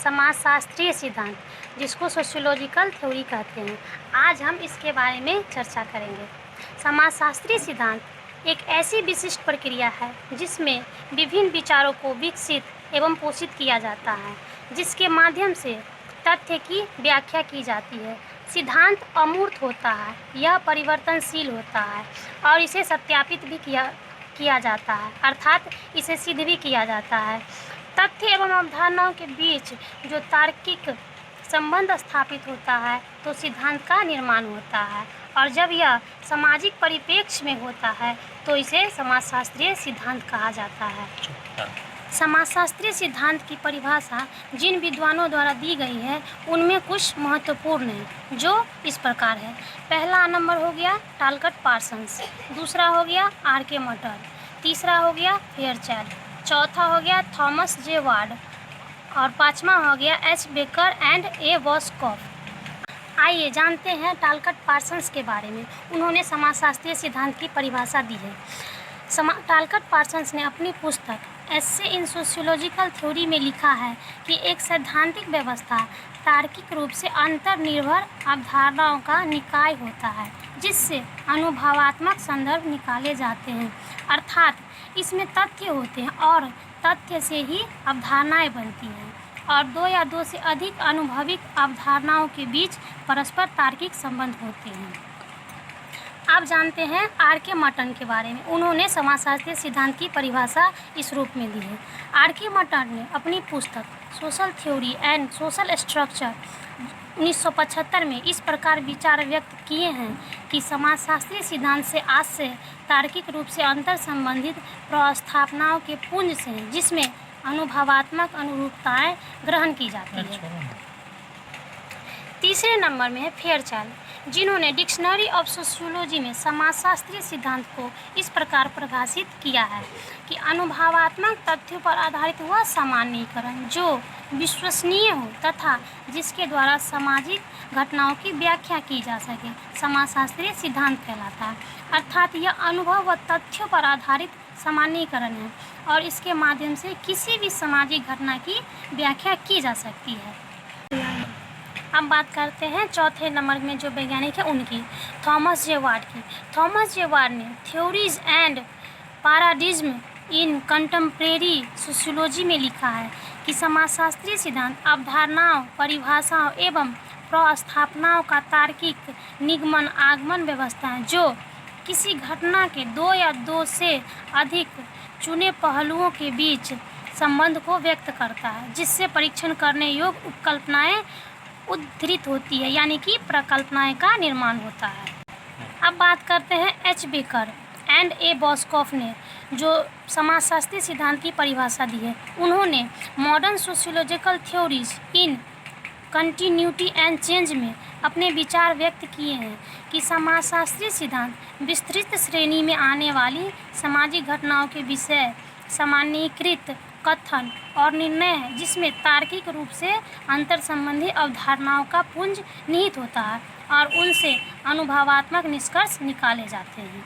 समाजशास्त्रीय सिद्धांत, जिसको सोशियोलॉजिकल थ्योरी कहते हैं। आज हम इसके बारे में चर्चा करेंगे। समाजशास्त्रीय सिद्धांत एक ऐसी विशिष्ट प्रक्रिया है जिसमें विभिन्न विचारों को विकसित एवं पोषित किया जाता है, जिसके माध्यम से तथ्य की व्याख्या की जाती है। सिद्धांत अमूर्त होता है, यह परिवर्तनशील होता है और इसे सत्यापित भी किया जाता है, अर्थात इसे सिद्ध भी किया जाता है। तथ्य एवं अवधारणाओं के बीच जो तार्किक संबंध स्थापित होता है तो सिद्धांत का निर्माण होता है, और जब यह सामाजिक परिप्रेक्ष्य में होता है तो इसे समाजशास्त्रीय सिद्धांत कहा जाता है। समाजशास्त्रीय सिद्धांत की परिभाषा जिन विद्वानों द्वारा दी गई है उनमें कुछ महत्वपूर्ण है, जो इस प्रकार है। पहला नंबर हो गया टालकट पार्सन्स, दूसरा हो गया आर.के. मटर, तीसरा हो गया फेयरचाइल्ड, चौथा हो गया थॉमस जे वार्ड और पांचवा हो गया एच. बेकर एंड ए. बॉस्कॉफ। आइए जानते हैं टालकट पार्सन्स के बारे में। उन्होंने समाजशास्त्रीय सिद्धांत की परिभाषा दी है। टालकट पार्सन्स ने अपनी पुस्तक एस्से इन सोशियोलॉजिकल थ्योरी में लिखा है कि एक सैद्धांतिक व्यवस्था तार्किक रूप से अंतर्निर्भर अवधारणाओं का निकाय होता है, जिससे अनुभवात्मक संदर्भ निकाले जाते हैं, अर्थात इसमें तथ्य होते हैं और तथ्य से ही अवधारणाएं बनती हैं, और दो या दो से अधिक अनुभविक अवधारणाओं के बीच परस्पर तार्किक संबंध होते हैं। आप जानते हैं आर.के. मटन के बारे में। उन्होंने समाजशास्त्रीय सिद्धांत की परिभाषा इस रूप में दी है। आर.के. मटन ने अपनी पुस्तक social theory and social structure 1975 में इस प्रकार विचार व्यक्त किए हैं कि समाजशास्त्रीय सिद्धांत से आज से तार्किक रूप से अंतर संबंधित प्रस्थापनाओं के पुंज से हैं, जिसमें अनुभवात्मक अनुरूपताएं ग्रहण की जाती है। तीसरे नंबर में है फेयरचाइल्ड, जिन्होंने डिक्शनरी ऑफ सोशियोलॉजी में समाजशास्त्रीय सिद्धांत को इस प्रकार परिभाषित किया है कि अनुभवात्मक तथ्यों पर आधारित वह सामान्यीकरण जो विश्वसनीय हो तथा जिसके द्वारा सामाजिक घटनाओं की व्याख्या की जा सके समाजशास्त्रीय सिद्धांत कहलाता है। अर्थात यह अनुभव व तथ्यों पर आधारित सामान्यीकरण है और इसके माध्यम से किसी भी सामाजिक घटना की व्याख्या की जा सकती है। अब बात करते हैं चौथे नंबर में जो वैज्ञानिक है उनकी, थॉमस जे वार्ड की। थॉमस जे वार्ड ने theories and paradigm in contemporary sociology में लिखा है कि समाजशास्त्रीय सिद्धांत अवधारणाओं, परिभाषाओं एवं प्रस्थापनाओं का तार्किक निगमन आगमन व्यवस्था है जो किसी घटना के दो या दो से अधिक चुने पहलुओं के बीच संबंध को व्यक्त करता है, जिससे परीक्षण करने योग्य उपकल्पनाएं उद्धृत होती है, यानी कि प्रकल्पनाएं का निर्माण होता है। अब बात करते हैं एच. बेकर एंड ए. बॉस्कॉफ ने जो समाजशास्त्रीय सिद्धांत की परिभाषा दी है। उन्होंने modern sociological theories in continuity and change में अपने विचार व्यक्त किए हैं कि समाजशास्त्रीय सिद्धांत विस्तृत श्रेणी में आने वाली सामाजिक घटनाओं के विषय सामान्यीकृत कथन और निर्णय है, जिसमें तार्किक रूप से अंतर संबंधी अवधारणाओं का पुंज निहित होता है और उनसे अनुभवात्मक निष्कर्ष निकाले जाते हैं।